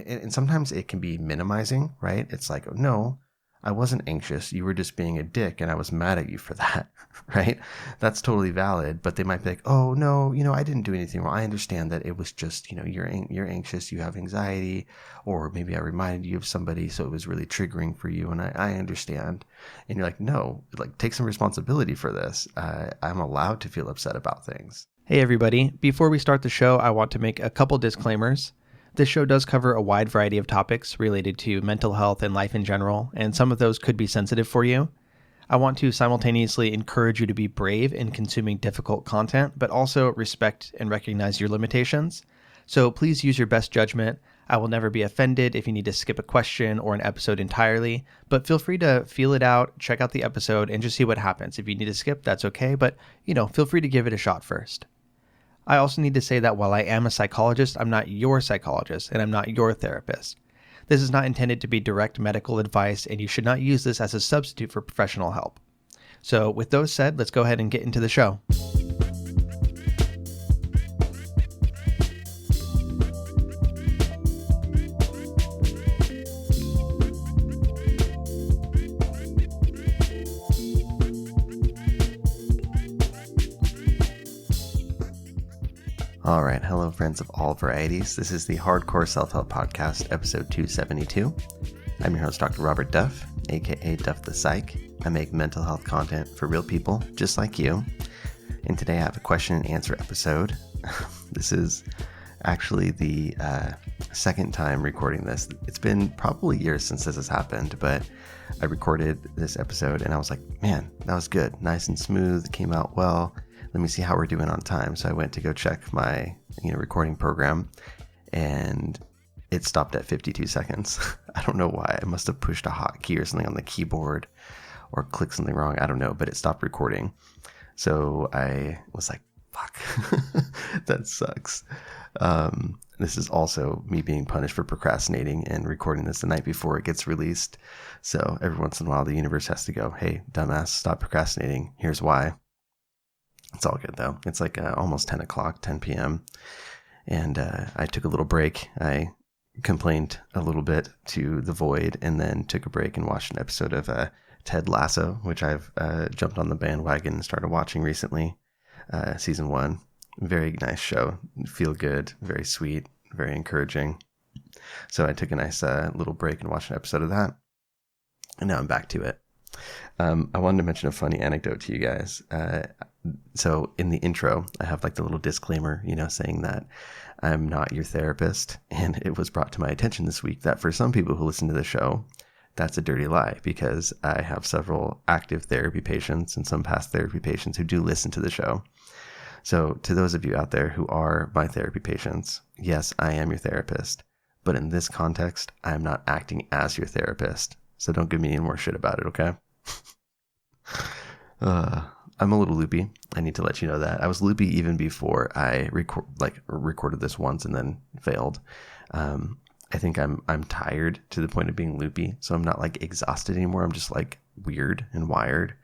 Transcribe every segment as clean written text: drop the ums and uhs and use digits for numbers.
and sometimes it can be minimizing, right? It's like, no, I wasn't anxious. You were just being a dick and I was mad at you for that, right? That's totally valid. But they might be like, oh, no, I didn't do anything wrong. I understand that it was just, you're anxious, you have anxiety, or maybe I reminded you of somebody, so it was really triggering for you. And I understand. And you're like, no, like take some responsibility for this. I'm allowed to feel upset about things. Hey, everybody. Before we start the show, I want to make a couple disclaimers. This show does cover a wide variety of topics related to mental health and life in general, and some of those could be sensitive for you. I want to simultaneously encourage you to be brave in consuming difficult content, but also respect and recognize your limitations. So please use your best judgment. I will never be offended if you need to skip a question or an episode entirely, but feel free to feel it out, check out the episode, and just see what happens. If you need to skip, that's okay, but feel free to give it a shot first. I also need to say that while I am a psychologist, I'm not your psychologist and I'm not your therapist. This is not intended to be direct medical advice, and you should not use this as a substitute for professional help. So with those said, let's go ahead and get into the show. All right. Hello, friends of all varieties. This is the Hardcore Self-Help Podcast, episode 272. I'm your host, Dr. Robert Duff, aka Duff the Psych. I make mental health content for real people just like you. And today I have a question and answer episode. This is actually the second time recording this. It's been probably years since this has happened, but I recorded this episode and I was like, man, that was good. Nice and smooth. Came out well. Let me see how we're doing on time. So I went to go check my recording program and it stopped at 52 seconds. I don't know why. I must have pushed a hotkey or something on the keyboard or clicked something wrong. I don't know, but it stopped recording. So I was like, fuck, that sucks. This is also me being punished for procrastinating and recording this the night before it gets released. So every once in a while, the universe has to go, hey, dumbass, stop procrastinating. Here's why. It's all good though. It's like almost 10 p.m. And I took a little break. I complained a little bit to the void and then took a break and watched an episode of Ted Lasso, which I've jumped on the bandwagon and started watching recently. Season 1. Very nice show. Feel good. Very sweet. Very encouraging. So I took a nice little break and watched an episode of that. And now I'm back to it. I wanted to mention a funny anecdote to you guys. So in the intro, I have like the little disclaimer, saying that I'm not your therapist. And it was brought to my attention this week that for some people who listen to the show, that's a dirty lie, because I have several active therapy patients and some past therapy patients who do listen to the show. So to those of you out there who are my therapy patients, yes, I am your therapist. But in this context, I am not acting as your therapist. So don't give me any more shit about it, okay? I'm a little loopy. I need to let you know that. I was loopy even before I recorded this once and then failed. I think I'm tired to the point of being loopy, so I'm not like exhausted anymore. I'm just like weird and wired.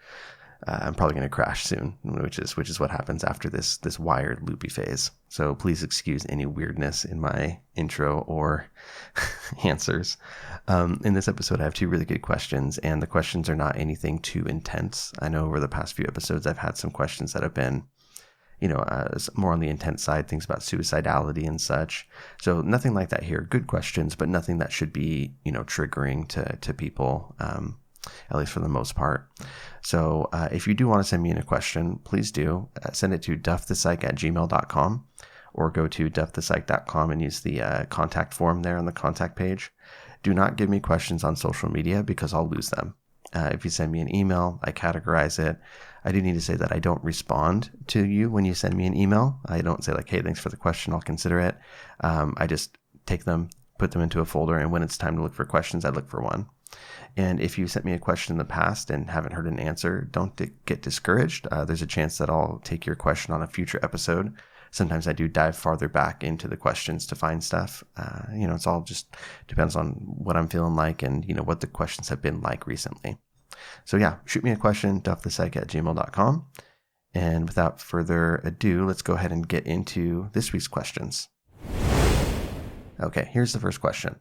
I'm probably going to crash soon, which is what happens after this wired loopy phase. So please excuse any weirdness in my intro or answers. In this episode, I have two really good questions, and the questions are not anything too intense. I know over the past few episodes, I've had some questions that have been, more on the intense side, things about suicidality and such. So nothing like that here. Good questions, but nothing that should be, triggering to people, at least for the most part. So if you do want to send me in a question, please do. Send it to duffthepsych@gmail.com or go to duffthepsych.com and use the contact form there on the contact page. Do not give me questions on social media because I'll lose them. If you send me an email, I categorize it. I do need to say that I don't respond to you when you send me an email. I don't say like, hey, thanks for the question, I'll consider it. I just take them, put them into a folder, and when it's time to look for questions, I look for one. And if you sent me a question in the past and haven't heard an answer, don't get discouraged. There's a chance that I'll take your question on a future episode. Sometimes I do dive farther back into the questions to find stuff. It's all just depends on what I'm feeling like and, what the questions have been like recently. So yeah, shoot me a question, duffthepsych@gmail.com. And without further ado, let's go ahead and get into this week's questions. Okay, here's the first question.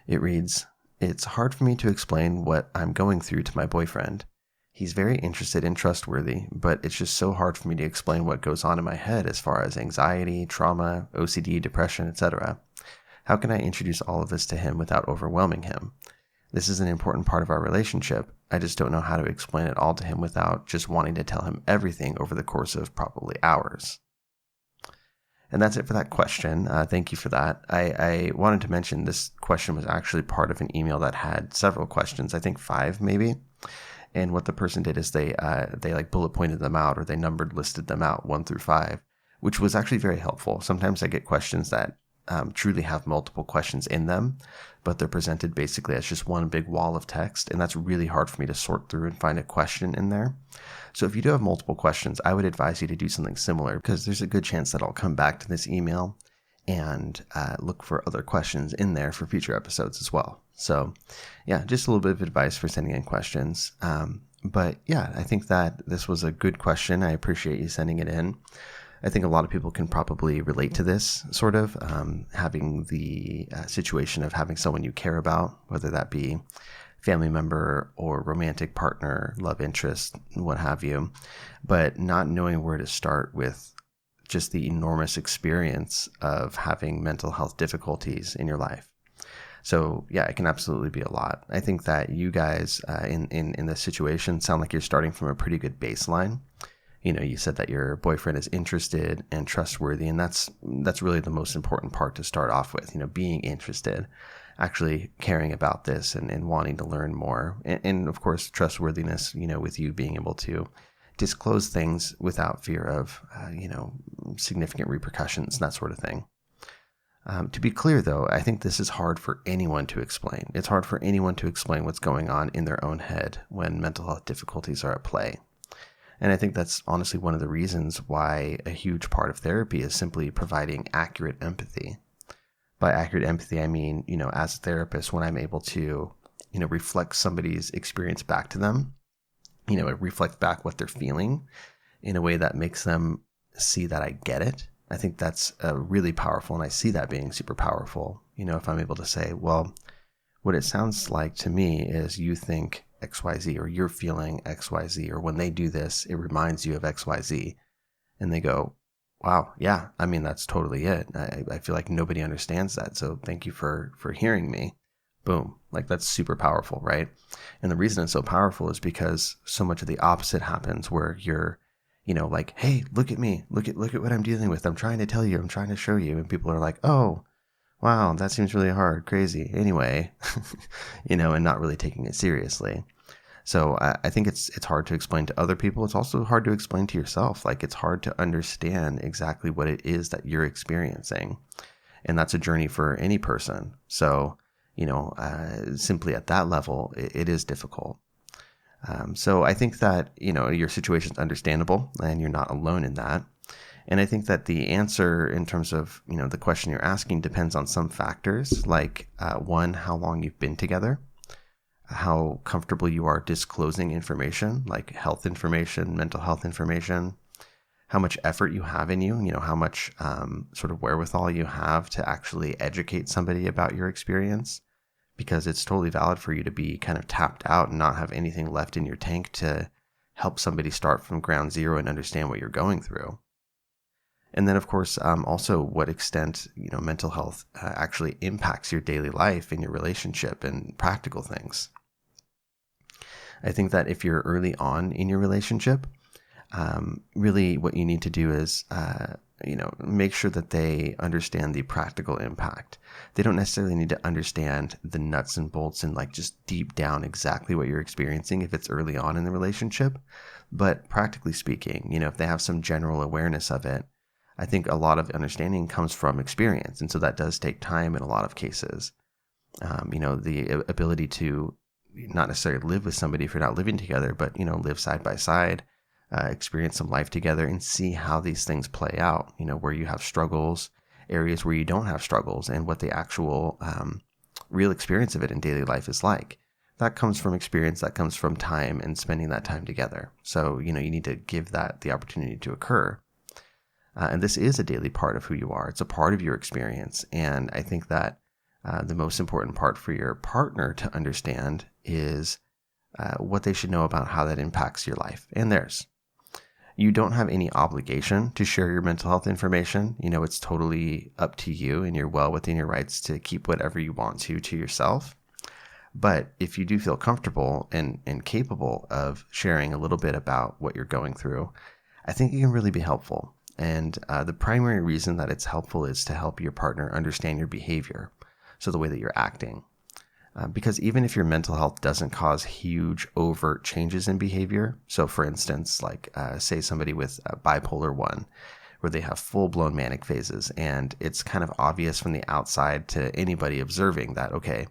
It reads, "It's hard for me to explain what I'm going through to my boyfriend. He's very interested and trustworthy, but it's just so hard for me to explain what goes on in my head as far as anxiety, trauma, OCD, depression, etc. How can I introduce all of this to him without overwhelming him? This is an important part of our relationship. I just don't know how to explain it all to him without just wanting to tell him everything over the course of probably hours." And that's it for that question. Thank you for that. I wanted to mention this question was actually part of an email that had several questions, I think 5 maybe. And what the person did is they like bullet pointed them out, or they listed them out 1 through 5, which was actually very helpful. Sometimes I get questions that truly have multiple questions in them, but they're presented basically as just one big wall of text. And that's really hard for me to sort through and find a question in there. So if you do have multiple questions, I would advise you to do something similar, because there's a good chance that I'll come back to this email and look for other questions in there for future episodes as well. So yeah, just a little bit of advice for sending in questions. But yeah, I think that this was a good question. I appreciate you sending it in. I think a lot of people can probably relate to this sort of, having the situation of having someone you care about, whether that be family member or romantic partner, love interest, what have you, but not knowing where to start with just the enormous experience of having mental health difficulties in your life. So yeah, it can absolutely be a lot. I think that you guys in this situation sound like you're starting from a pretty good baseline. You know, you said that your boyfriend is interested and trustworthy, and that's really the most important part to start off with, you know, being interested, actually caring about this and wanting to learn more. And of course, trustworthiness, you know, with you being able to disclose things without fear of, significant repercussions, that sort of thing. To be clear, though, I think this is hard for anyone to explain. It's hard for anyone to explain what's going on in their own head when mental health difficulties are at play. And I think that's honestly one of the reasons why a huge part of therapy is simply providing accurate empathy. By accurate empathy, I mean, you know, as a therapist, when I'm able to, you know, reflect somebody's experience back to them, you know, reflect back what they're feeling in a way that makes them see that I get it. I think that's really powerful, and I see that being super powerful. You know, if I'm able to say, well, what it sounds like to me is you think XYZ, or you're feeling XYZ, or when they do this, it reminds you of XYZ. And they go, wow, yeah, I mean, that's totally it. I feel like nobody understands that. So thank you for hearing me. Boom. Like, that's super powerful, right? And the reason it's so powerful is because so much of the opposite happens, where you're, you know, like, hey, look at me, look at what I'm dealing with. I'm trying to tell you, I'm trying to show you. And people are like, oh, wow, that seems really hard, crazy. Anyway, you know, and not really taking it seriously. So I think it's hard to explain to other people. It's also hard to explain to yourself. Like, it's hard to understand exactly what it is that you're experiencing. And that's a journey for any person. So, you know, simply at that level, it is difficult. So I think that, you know, your situation is understandable and you're not alone in that. And I think that the answer in terms of, you know, the question you're asking depends on some factors, like one, how long you've been together, how comfortable you are disclosing information, like health information, mental health information, how much effort you have in you, you know, how much sort of wherewithal you have to actually educate somebody about your experience, because it's totally valid for you to be kind of tapped out and not have anything left in your tank to help somebody start from ground zero and understand what you're going through. And then, of course, also what extent, you know, mental health actually impacts your daily life and your relationship and practical things. I think that if you're early on in your relationship, really what you need to do is, make sure that they understand the practical impact. They don't necessarily need to understand the nuts and bolts and like just deep down exactly what you're experiencing if it's early on in the relationship. But practically speaking, you know, if they have some general awareness of it, I think a lot of understanding comes from experience. And so that does take time in a lot of cases. The ability to not necessarily live with somebody if you're not living together, but, you know, live side by side, experience some life together and see how these things play out, you know, where you have struggles, areas where you don't have struggles, and what the actual real experience of it in daily life is like. That comes from experience, that comes from time and spending that time together. So, you know, you need to give that the opportunity to occur. And this is a daily part of who you are. It's a part of your experience. And I think that the most important part for your partner to understand is what they should know about how that impacts your life and theirs. You don't have any obligation to share your mental health information. It's totally up to you, and you're well within your rights to keep whatever you want to yourself. But if you do feel comfortable and capable of sharing a little bit about what you're going through, I think it can really be helpful. And the primary reason that it's helpful is to help your partner understand your behavior, so the way that you're acting. Because even if your mental health doesn't cause huge overt changes in behavior, so for instance, say somebody with bipolar 1, where they have full-blown manic phases, and it's kind of obvious from the outside to anybody observing that, okay,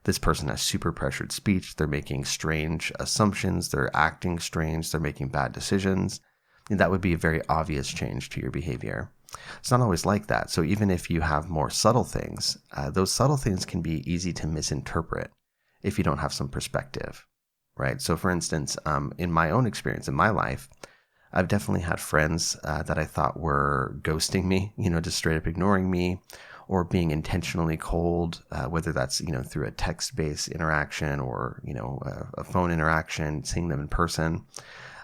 this person has super pressured speech, they're making strange assumptions, they're acting strange, they're making bad decisions, and that would be a very obvious change to your behavior. It's not always like that. So even if you have more subtle things, those subtle things can be easy to misinterpret if you don't have some perspective, right? So for instance, in my own experience in my life, I've definitely had friends that I thought were ghosting me, just straight up ignoring me, or being intentionally cold, whether that's, through a text-based interaction or, a phone interaction, seeing them in person.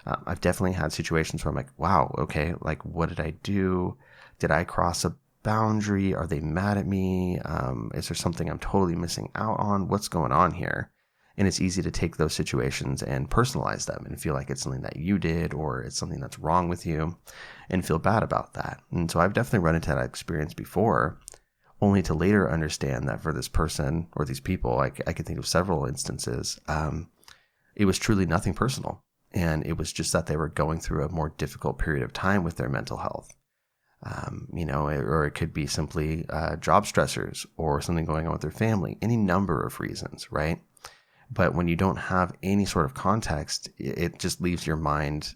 I've definitely had situations where I'm like, wow, okay, what did I do? Did I cross a boundary? Are they mad at me? Is there something I'm totally missing out on? What's going on here? And it's easy to take those situations and personalize them and feel like it's something that you did, or it's something that's wrong with you, and feel bad about that. And so I've definitely run into that experience before, only to later understand that for this person or these people, I could think of several instances, it was truly nothing personal. And it was just that they were going through a more difficult period of time with their mental health. Or it could be simply job stressors or something going on with their family, any number of reasons, right? But when you don't have any sort of context, it just leaves your mind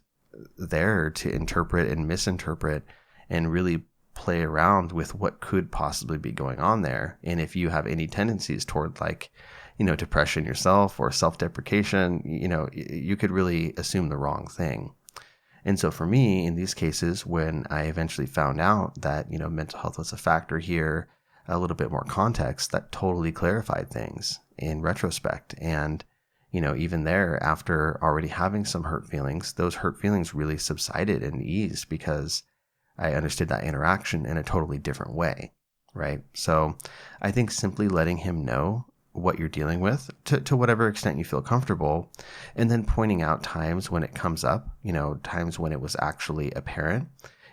there to interpret and misinterpret and really play around with what could possibly be going on there. And if you have any tendencies toward depression yourself or self-deprecation, you could really assume the wrong thing. And so for me, in these cases, when I eventually found out that, mental health was a factor here, a little bit more context, that totally clarified things in retrospect. And, even there, after already having some hurt feelings, those hurt feelings really subsided and eased because I understood that interaction in a totally different way, right? So I think simply letting him know what you're dealing with to whatever extent you feel comfortable, and then pointing out times when it comes up, times when it was actually apparent,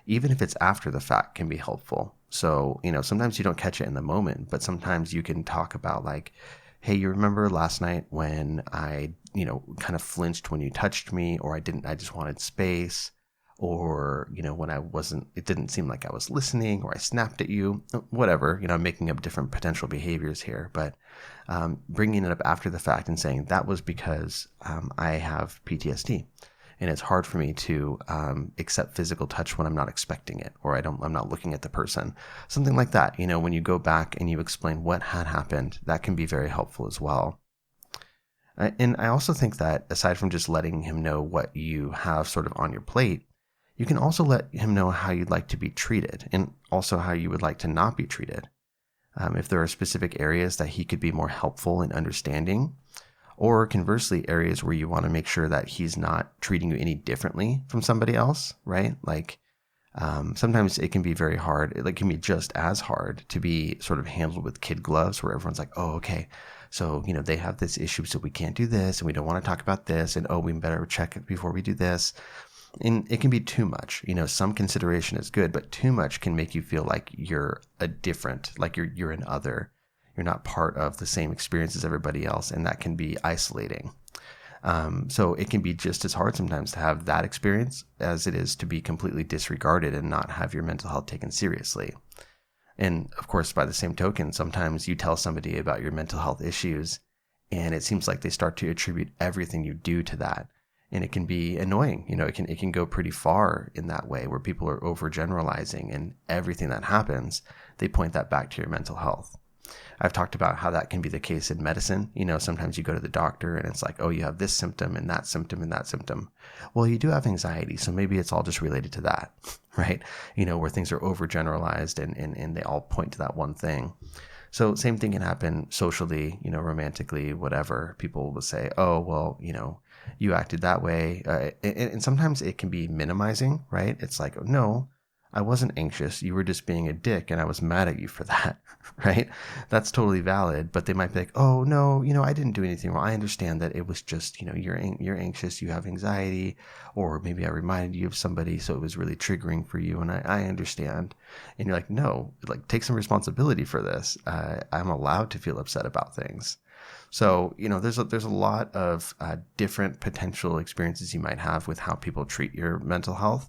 even if it's after the fact, can be helpful. So, sometimes you don't catch it in the moment, but sometimes you can talk about hey, you remember last night when I, kind of flinched when you touched me, or I just wanted space, or, when it didn't seem like I was listening, or I snapped at you, whatever, I'm making up different potential behaviors here, but bringing it up after the fact and saying that was because I have PTSD, and it's hard for me to accept physical touch when I'm not expecting it, or I'm not looking at the person, something like that. When you go back and you explain what had happened, that can be very helpful as well. And I also think that aside from just letting him know what you have sort of on your plate, you can also let him know how you'd like to be treated, and also how you would like to not be treated. If there are specific areas that he could be more helpful in understanding, or conversely, areas where you want to make sure that he's not treating you any differently from somebody else, right? Sometimes it can be very hard. It can be just as hard to be sort of handled with kid gloves, where everyone's like, oh, okay, so, they have this issue, so we can't do this, and we don't want to talk about this, and we better check it before we do this. And it can be too much. Some consideration is good, but too much can make you feel like you're you're an other. You're not part of the same experience as everybody else, and that can be isolating. So it can be just as hard sometimes to have that experience as it is to be completely disregarded and not have your mental health taken seriously. And of course, by the same token, sometimes you tell somebody about your mental health issues, and it seems like they start to attribute everything you do to that. And it can be annoying. It can go pretty far in that way, where people are overgeneralizing, and everything that happens, they point that back to your mental health. I've talked about how that can be the case in medicine. Sometimes you go to the doctor and it's like, oh, you have this symptom and that symptom and that symptom. Well, you do have anxiety, so maybe it's all just related to that, right? Where things are overgeneralized and they all point to that one thing. So same thing can happen socially, romantically, whatever. People will say, oh, well, you acted that way. And sometimes it can be minimizing, right? It's like, oh, no, I wasn't anxious. You were just being a dick and I was mad at you for that, right? That's totally valid. But they might be like, oh, no, I didn't do anything wrong. I understand that it was just, you're anxious, you have anxiety, or maybe I reminded you of somebody, so it was really triggering for you. And I understand. And you're like, no, take some responsibility for this. I'm allowed to feel upset about things. So, there's a lot of different potential experiences you might have with how people treat your mental health.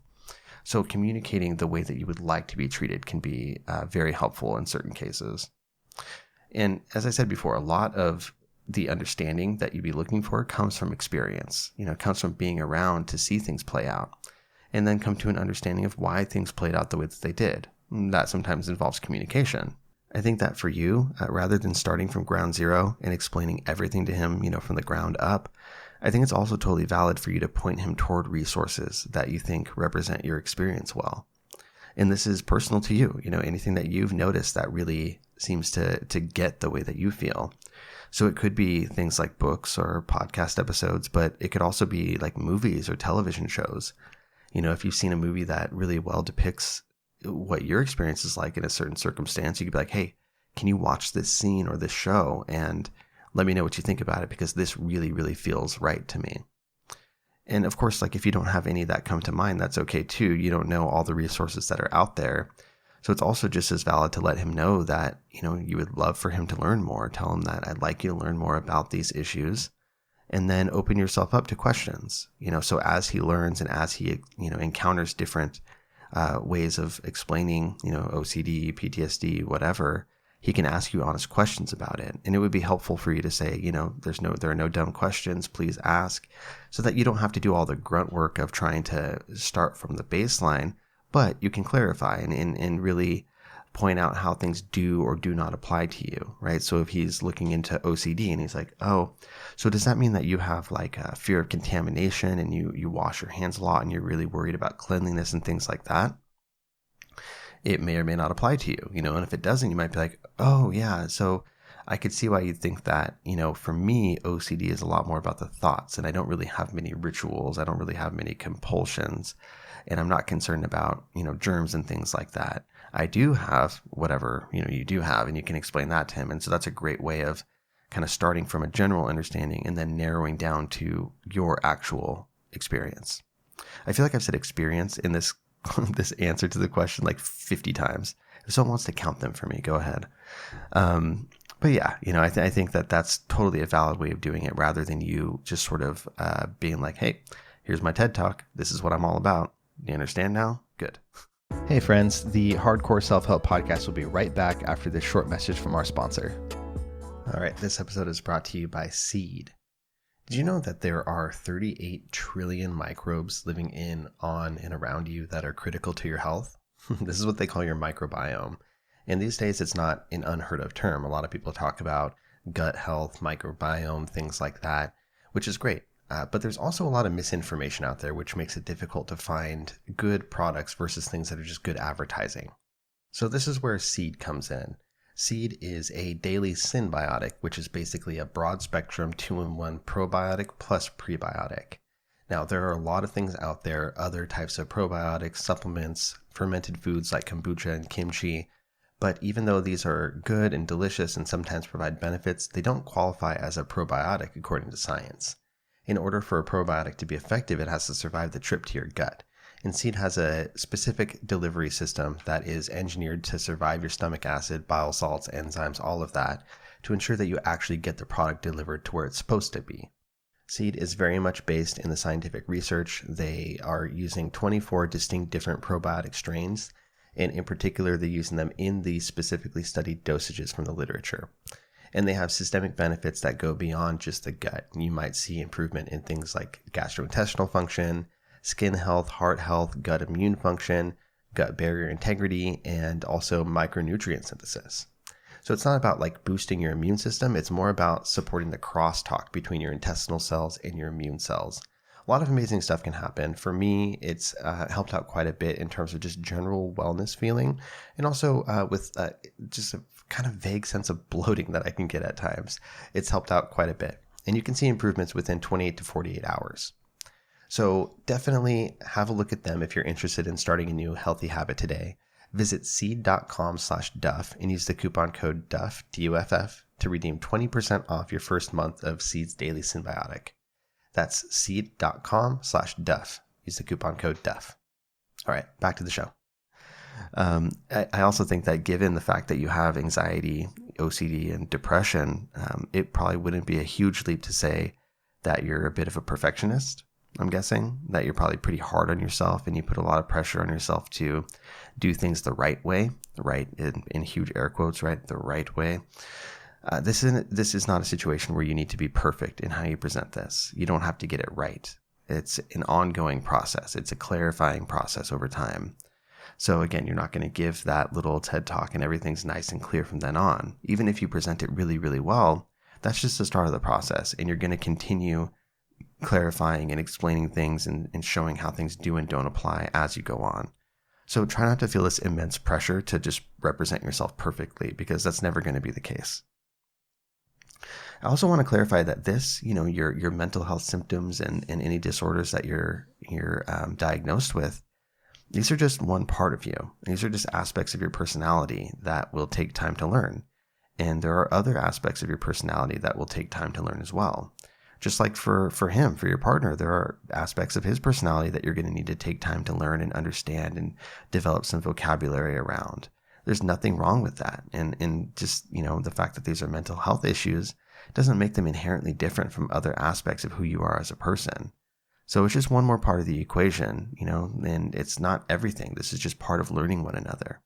So communicating the way that you would like to be treated can be very helpful in certain cases. And as I said before, a lot of the understanding that you'd be looking for comes from experience, comes from being around to see things play out, and then come to an understanding of why things played out the way that they did. That sometimes involves communication. I think that for you, rather than starting from ground zero and explaining everything to him, from the ground up, I think it's also totally valid for you to point him toward resources that you think represent your experience well. And this is personal to you, anything that you've noticed that really seems to get the way that you feel. So it could be things like books or podcast episodes, but it could also be like movies or television shows. If you've seen a movie that really well depicts what your experience is like in a certain circumstance, you could be like, hey, can you watch this scene or this show and let me know what you think about it, because this really, really feels right to me. And of course, if you don't have any of that come to mind, that's okay too. You don't know all the resources that are out there. So it's also just as valid to let him know that, you would love for him to learn more. Tell him that I'd like you to learn more about these issues, and then open yourself up to questions, so as he learns and as he, encounters different ways of explaining, OCD, PTSD, whatever, he can ask you honest questions about it. And it would be helpful for you to say, there are no dumb questions, please ask, so that you don't have to do all the grunt work of trying to start from the baseline, but you can clarify and really point out how things do or do not apply to you, right? So if he's looking into OCD and he's like, oh, so does that mean that you have a fear of contamination and you wash your hands a lot and you're really worried about cleanliness and things like that? It may or may not apply to you, and if it doesn't, you might be like, oh yeah, so I could see why you'd think that, for me, OCD is a lot more about the thoughts, and I don't really have many rituals. I don't really have many compulsions, and I'm not concerned about, germs and things like that. I do have whatever, you do have, and you can explain that to him. And so that's a great way of kind of starting from a general understanding and then narrowing down to your actual experience. I feel like I've said experience in this answer to the question 50 times. If someone wants to count them for me, go ahead. But yeah, I think that that's totally a valid way of doing it, rather than you just sort of being like, hey, here's my TED Talk. This is what I'm all about. Do you understand now? Good. Hey friends, the Hardcore Self-Help Podcast will be right back after this short message from our sponsor. All right, this episode is brought to you by Seed. Did you know that there are 38 trillion microbes living in, on, and around you that are critical to your health? This is what they call your microbiome. And these days, it's not an unheard of term. A lot of people talk about gut health, microbiome, things like that, which is great. But there's also a lot of misinformation out there, which makes it difficult to find good products versus things that are just good advertising. So this is where Seed comes in. Seed is a daily synbiotic, which is basically a broad-spectrum 2-in-1 probiotic plus prebiotic. Now, there are a lot of things out there, other types of probiotics, supplements, fermented foods like kombucha and kimchi, but even though these are good and delicious and sometimes provide benefits, they don't qualify as a probiotic according to science. In order for a probiotic to be effective, it has to survive the trip to your gut. And Seed has a specific delivery system that is engineered to survive your stomach acid, bile salts, enzymes, all of that, to ensure that you actually get the product delivered to where it's supposed to be. Seed is very much based in the scientific research. They are using 24 distinct different probiotic strains, and in particular, they're using them in the specifically studied dosages from the literature. And they have systemic benefits that go beyond just the gut. You might see improvement in things like gastrointestinal function, skin health, heart health, gut immune function, gut barrier integrity, and also micronutrient synthesis. So it's not about like boosting your immune system. It's more about supporting the crosstalk between your intestinal cells and your immune cells. A lot of amazing stuff can happen. For me, it's helped out quite a bit in terms of just general wellness feeling, and also with just a kind of vague sense of bloating that I can get at times. It's helped out quite a bit. And you can see improvements within 28 to 48 hours. So definitely have a look at them if you're interested in starting a new healthy habit today. Visit seed.com/Duff and use the coupon code DUFF, D-U-F-F, to redeem 20% off your first month of Seed's Daily Synbiotic. That's seed.com/Duff. Use the coupon code DUFF. All right, back to the show. I also think that given the fact that you have anxiety, OCD, and depression, it probably wouldn't be a huge leap to say that you're a bit of a perfectionist. I'm guessing that you're probably pretty hard on yourself and you put a lot of pressure on yourself to do things the right way, right in huge air quotes, right? The right way. This is not a situation where you need to be perfect in how you present this. You don't have to get it right. It's an ongoing process. It's a clarifying process over time. So again, you're not going to give that little TED talk and everything's nice and clear from then on. Even if you present it really, really well, that's just the start of the process. And you're going to continue clarifying and explaining things and showing how things do and don't apply as you go on. So try not to feel this immense pressure to just represent yourself perfectly, because that's never going to be the case. I also want to clarify that this, your mental health symptoms and any disorders that you're diagnosed with, these are just one part of you. These are just aspects of your personality that will take time to learn. And there are other aspects of your personality that will take time to learn as well. Just like for him, for your partner, there are aspects of his personality that you're going to need to take time to learn and understand and develop some vocabulary around. There's nothing wrong with that. And just, the fact that these are mental health issues doesn't make them inherently different from other aspects of who you are as a person. So it's just one more part of the equation, and it's not everything. This is just part of learning one another.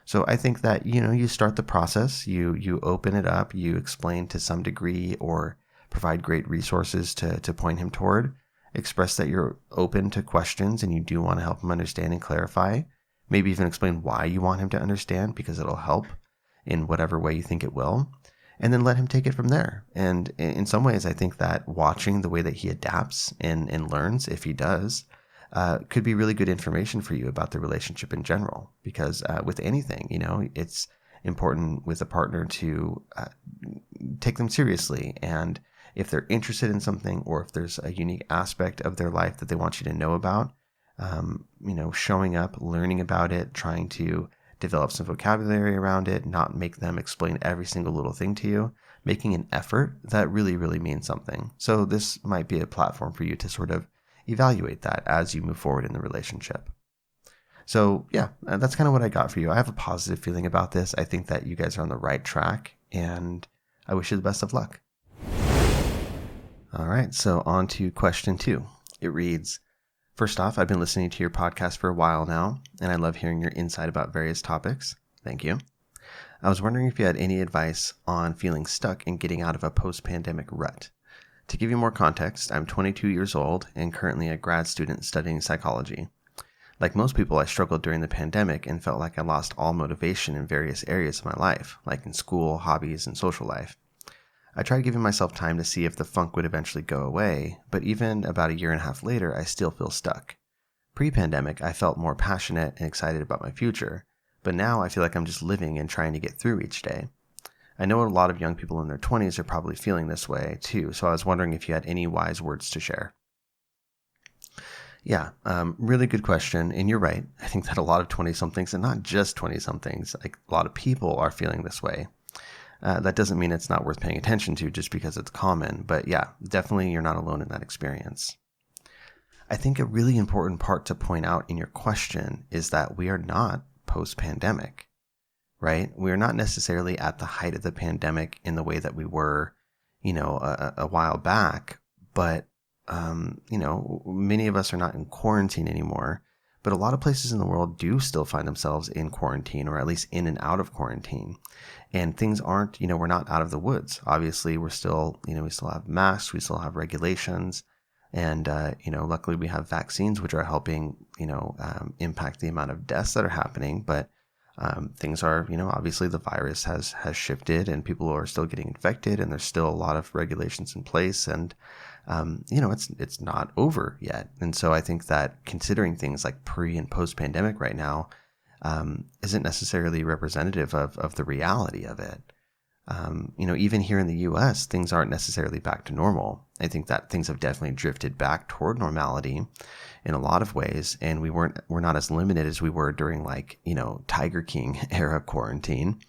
So I think that, you start the process, you open it up, you explain to some degree or provide great resources to point him toward, express that you're open to questions and you do want to help him understand and clarify, maybe even explain why you want him to understand, because it'll help in whatever way you think it will. And then let him take it from there. And in some ways, I think that watching the way that he adapts and learns, if he does, could be really good information for you about the relationship in general. Because with anything, it's important with a partner to take them seriously. And if they're interested in something, or if there's a unique aspect of their life that they want you to know about, showing up, learning about it, trying to develop some vocabulary around it, not make them explain every single little thing to you, making an effort, that really, really means something. So this might be a platform for you to sort of evaluate that as you move forward in the relationship. So yeah, that's kind of what I got for you. I have a positive feeling about this. I think that you guys are on the right track, and I wish you the best of luck. All right, so on to question 2. It reads, first off, I've been listening to your podcast for a while now, and I love hearing your insight about various topics. Thank you. I was wondering if you had any advice on feeling stuck and getting out of a post-pandemic rut. To give you more context, I'm 22 years old and currently a grad student studying psychology. Like most people, I struggled during the pandemic and felt like I lost all motivation in various areas of my life, like in school, hobbies, and social life. I tried giving myself time to see if the funk would eventually go away, but even about a year and a half later, I still feel stuck. Pre-pandemic, I felt more passionate and excited about my future, but now I feel like I'm just living and trying to get through each day. I know a lot of young people in their 20s are probably feeling this way too, so I was wondering if you had any wise words to share. Yeah, really good question, and you're right. I think that a lot of 20-somethings, and not just 20-somethings, like a lot of people are feeling this way. That doesn't mean it's not worth paying attention to just because it's common, but yeah, definitely you're not alone in that experience. I think a really important part to point out in your question is that we are not post-pandemic, right? We are not necessarily at the height of the pandemic in the way that we were, a while back, but, many of us are not in quarantine anymore, but a lot of places in the world do still find themselves in quarantine, or at least in and out of quarantine. And things aren't, we're not out of the woods. Obviously, we're still, we still have masks, we still have regulations. And, luckily we have vaccines, which are helping, impact the amount of deaths that are happening. But Things are, obviously the virus has shifted and people are still getting infected and there's still a lot of regulations in place and, it's not over yet. And so I think that considering things like pre and post pandemic right now, isn't necessarily representative of the reality of it. Even here in the US, things aren't necessarily back to normal. I think that things have definitely drifted back toward normality in a lot of ways. And we're not as limited as we were during Tiger King era quarantine.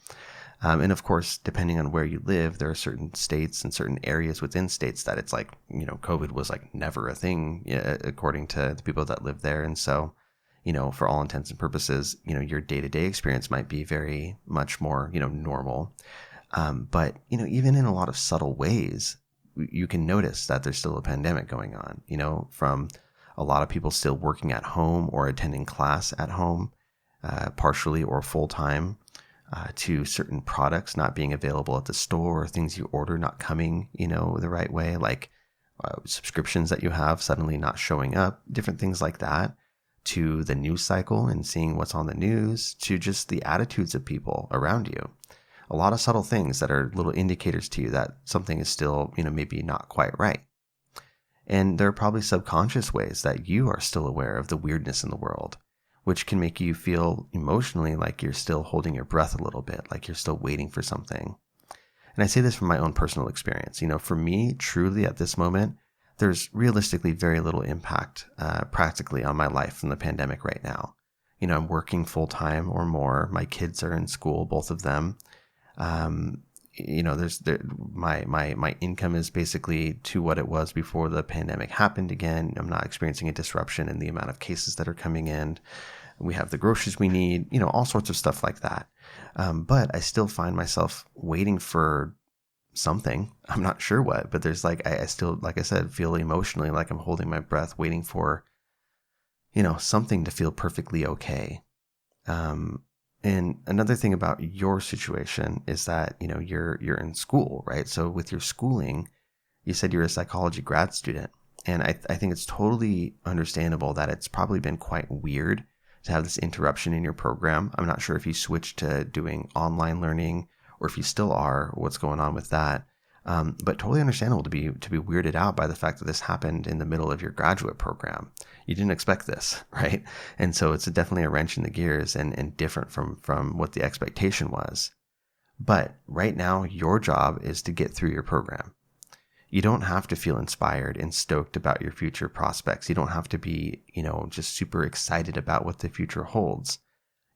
And of course, depending on where you live, there are certain states and certain areas within states that it's COVID was never a thing, according to the people that live there. And so, for all intents and purposes, your day-to-day experience might be very much more, normal. But, even in a lot of subtle ways, you can notice that there's still a pandemic going on, from a lot of people still working at home or attending class at home, partially or full time, to certain products not being available at the store, things you order not coming, the right way, like subscriptions that you have suddenly not showing up, different things like that, to the news cycle and seeing what's on the news, to just the attitudes of people around you. A lot of subtle things that are little indicators to you that something is still, maybe not quite right. And there are probably subconscious ways that you are still aware of the weirdness in the world, which can make you feel emotionally like you're still holding your breath a little bit, like you're still waiting for something. And I say this from my own personal experience. For me, truly at this moment, there's realistically very little impact practically on my life from the pandemic right now. I'm working full time or more. My kids are in school, both of them. My income is basically to what it was before the pandemic happened again. I'm not experiencing a disruption in the amount of cases that are coming in. We have the groceries we need, all sorts of stuff like that. But I still find myself waiting for something. I'm not sure what, but there's I still, like I said, feel emotionally like I'm holding my breath, waiting for, something to feel perfectly okay. And another thing about your situation is that, you're in school, right? So with your schooling, you said you're a psychology grad student. And I think it's totally understandable that it's probably been quite weird to have this interruption in your program. I'm not sure if you switched to doing online learning or if you still are, what's going on with that. But totally understandable to be weirded out by the fact that this happened in the middle of your graduate program. You didn't expect this, right? And so it's definitely a wrench in the gears and different from what the expectation was. But right now, your job is to get through your program. You don't have to feel inspired and stoked about your future prospects. You don't have to be, just super excited about what the future holds.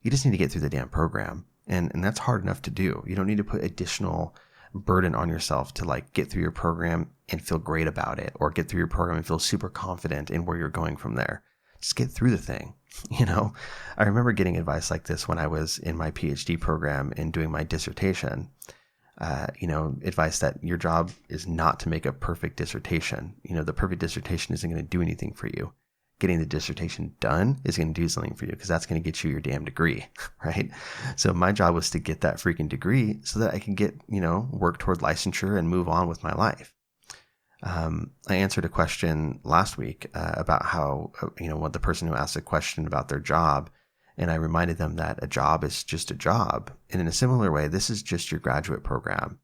You just need to get through the damn program. And that's hard enough to do. You don't need to put additional burden on yourself to get through your program and feel great about it, or get through your program and feel super confident in where you're going from there. Just get through the thing. I remember getting advice like this when I was in my PhD program and doing my dissertation. Advice that your job is not to make a perfect dissertation. The perfect dissertation isn't going to do anything for you. Getting the dissertation done is going to do something for you, because that's going to get you your damn degree, right? So my job was to get that freaking degree so that I can get, work toward licensure and move on with my life. I answered a question last week about how, what the person who asked a question about their job, and I reminded them that a job is just a job. And in a similar way, this is just your graduate program.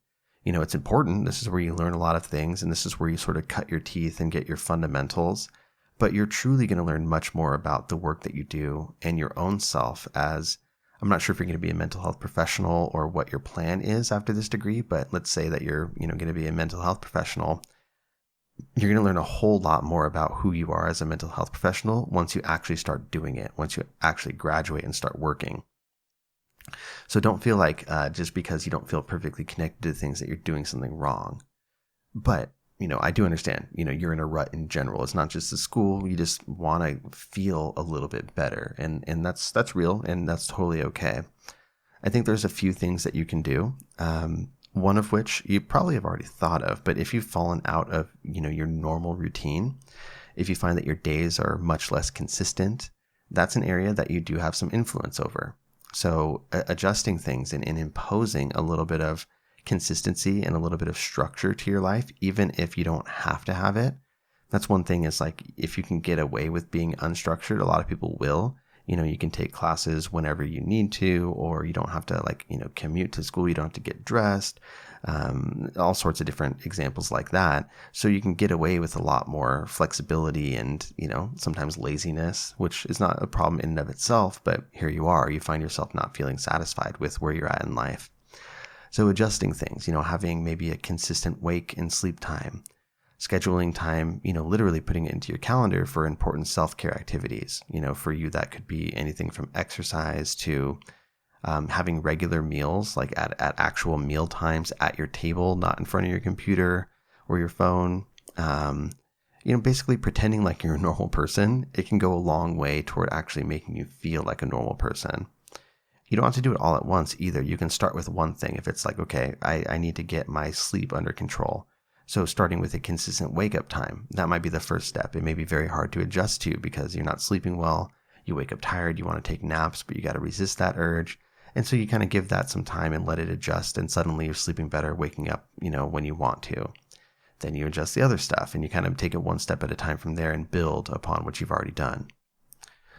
It's important. This is where you learn a lot of things, and this is where you sort of cut your teeth and get your fundamentals. But you're truly going to learn much more about the work that you do and your own self, as I'm not sure if you're going to be a mental health professional or what your plan is after this degree, but let's say that you're, going to be a mental health professional. You're going to learn a whole lot more about who you are as a mental health professional once you actually start doing it, once you actually graduate and start working. So don't feel like just because you don't feel perfectly connected to things that you're doing something wrong. But I do understand, you're in a rut in general. It's not just the school. You just want to feel a little bit better. And that's real, and that's totally okay. I think there's a few things that you can do. One of which you probably have already thought of, but if you've fallen out of, your normal routine, if you find that your days are much less consistent, that's an area that you do have some influence over. So adjusting things and imposing a little bit of consistency and a little bit of structure to your life, even if you don't have to have it. That's one thing, is if you can get away with being unstructured, a lot of people will. You can take classes whenever you need to, or you don't have to commute to school. You don't have to get dressed. All sorts of different examples like that. So you can get away with a lot more flexibility and, sometimes laziness, which is not a problem in and of itself, but here you are, you find yourself not feeling satisfied with where you're at in life. So adjusting things, having maybe a consistent wake and sleep time, scheduling time, literally putting it into your calendar for important self-care activities. For you, that could be anything from exercise to having regular meals, like at actual meal times at your table, not in front of your computer or your phone. Basically pretending like you're a normal person. It can go a long way toward actually making you feel like a normal person. You don't have to do it all at once either. You can start with one thing. If it's like, okay, I need to get my sleep under control. So starting with a consistent wake up time, that might be the first step. It may be very hard to adjust to because you're not sleeping well. You wake up tired, you want to take naps, but you got to resist that urge. And so you kind of give that some time and let it adjust, and suddenly you're sleeping better, waking up, when you want to. Then you adjust the other stuff and you kind of take it one step at a time from there and build upon what you've already done.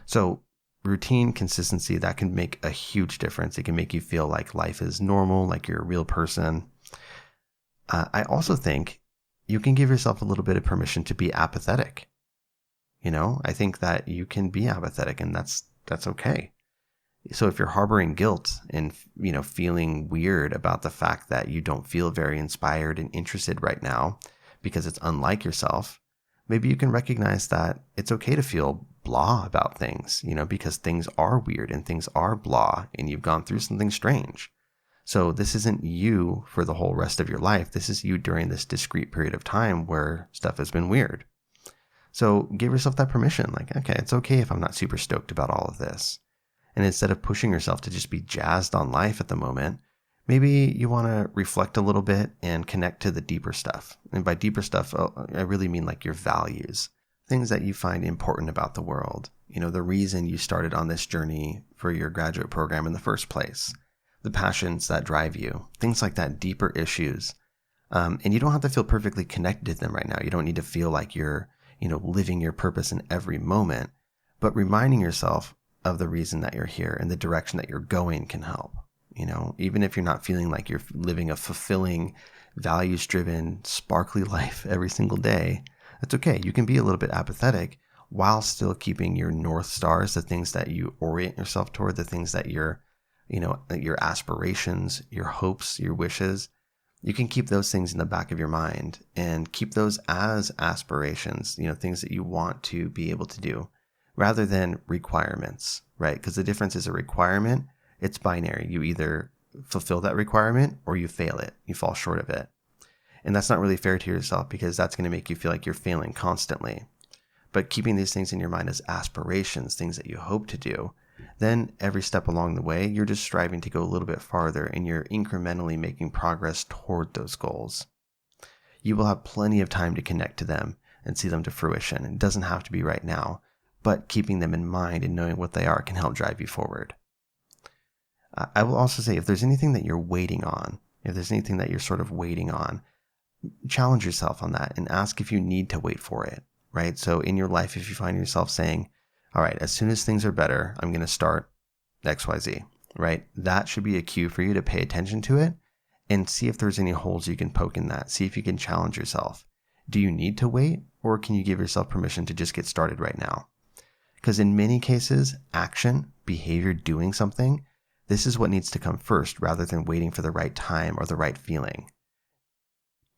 So routine consistency, that can make a huge difference. It can make you feel like life is normal, like you're a real person. I also think you can give yourself a little bit of permission to be apathetic. I think that you can be apathetic, and that's okay. So if you're harboring guilt and, feeling weird about the fact that you don't feel very inspired and interested right now because it's unlike yourself, maybe you can recognize that it's okay to feel blah about things, because things are weird and things are blah and you've gone through something strange. So this isn't you for the whole rest of your life. This is you during this discrete period of time where stuff has been weird. So give yourself that permission. Like, okay, it's okay if I'm not super stoked about all of this. And instead of pushing yourself to just be jazzed on life at the moment, maybe you want to reflect a little bit and connect to the deeper stuff. And by deeper stuff, I really mean like your values, things that you find important about the world. The reason you started on this journey for your graduate program in the first place, the passions that drive you, things like that, deeper issues. And you don't have to feel perfectly connected to them right now. You don't need to feel like you're, living your purpose in every moment, but reminding yourself of the reason that you're here and the direction that you're going can help. Even if you're not feeling like you're living a fulfilling, values-driven, sparkly life every single day, that's okay. You can be a little bit apathetic while still keeping your North Stars, the things that you orient yourself toward, the things that you're, your aspirations, your hopes, your wishes. You can keep those things in the back of your mind and keep those as aspirations, things that you want to be able to do, rather than requirements, right? Because the difference is a requirement, it's binary. You either fulfill that requirement or you fail it. You fall short of it. And that's not really fair to yourself, because that's going to make you feel like you're failing constantly. But keeping these things in your mind as aspirations, things that you hope to do, then every step along the way, you're just striving to go a little bit farther and you're incrementally making progress toward those goals. You will have plenty of time to connect to them and see them to fruition. It doesn't have to be right now, but keeping them in mind and knowing what they are can help drive you forward. I will also say, if there's anything that you're waiting on, if there's anything that you're sort of waiting on, challenge yourself on that and ask if you need to wait for it, right? So in your life, if you find yourself saying, all right, as soon as things are better, I'm going to start XYZ, right? That should be a cue for you to pay attention to it and see if there's any holes you can poke in that. See if you can challenge yourself. Do you need to wait, or can you give yourself permission to just get started right now? Because in many cases, action, behavior, doing something, this is what needs to come first rather than waiting for the right time or the right feeling.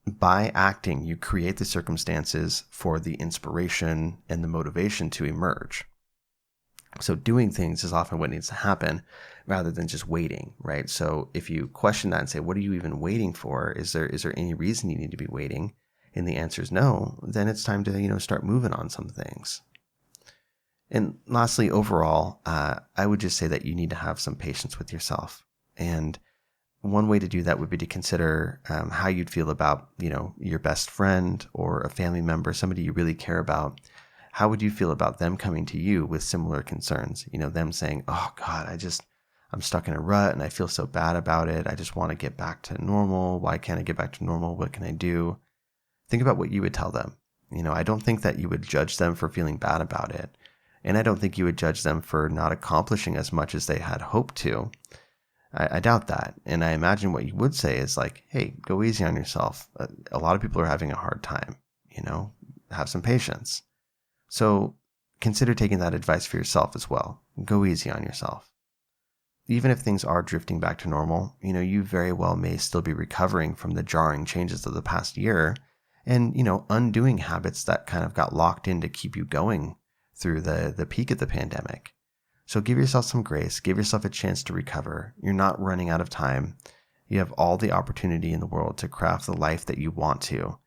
By acting, you create the circumstances for the inspiration and the motivation to emerge. So doing things is often what needs to happen rather than just waiting, right? So if you question that and say, what are you even waiting for? Is there any reason you need to be waiting? And the answer is no, then it's time to, start moving on some things. And lastly, overall, I would just say that you need to have some patience with yourself. And one way to do that would be to consider how you'd feel about, your best friend or a family member, somebody you really care about. How would you feel about them coming to you with similar concerns? Them saying, oh God, I'm stuck in a rut and I feel so bad about it. I just want to get back to normal. Why can't I get back to normal? What can I do? Think about what you would tell them. I don't think that you would judge them for feeling bad about it. And I don't think you would judge them for not accomplishing as much as they had hoped to. I doubt that. And I imagine what you would say is like, hey, go easy on yourself. A lot of people are having a hard time, have some patience. So consider taking that advice for yourself as well. Go easy on yourself. Even if things are drifting back to normal, you very well may still be recovering from the jarring changes of the past year and, undoing habits that kind of got locked in to keep you going through the peak of the pandemic. So give yourself some grace, give yourself a chance to recover. You're not running out of time. You have all the opportunity in the world to craft the life that you want to.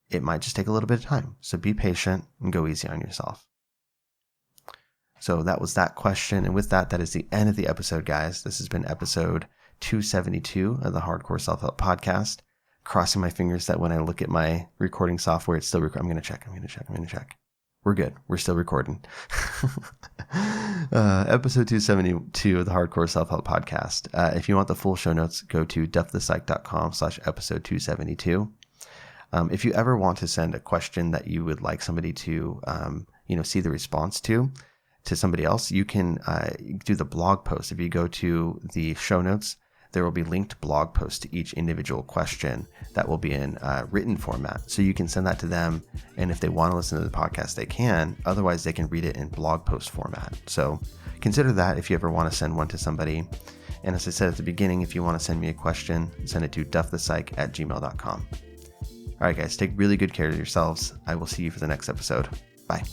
It might just take a little bit of time. So be patient and go easy on yourself. So that was that question. And with that, that is the end of the episode, guys. This has been episode 272 of the Hardcore Self-Help Podcast. Crossing my fingers that when I look at my recording software, it's still recording. I'm going to check. We're good. We're still recording. Episode 272 of the Hardcore Self-Help Podcast. If you want the full show notes, go to duffthepsych.com/episode 272. If you ever want to send a question that you would like somebody to, see the response to somebody else, you can do the blog post. If you go to the show notes, there will be linked blog posts to each individual question that will be in written format. So you can send that to them. And if they want to listen to the podcast, they can. Otherwise, they can read it in blog post format. So consider that if you ever want to send one to somebody. And as I said at the beginning, if you want to send me a question, send it to duffthepsych@gmail.com. All right, guys, take really good care of yourselves. I will see you for the next episode. Bye.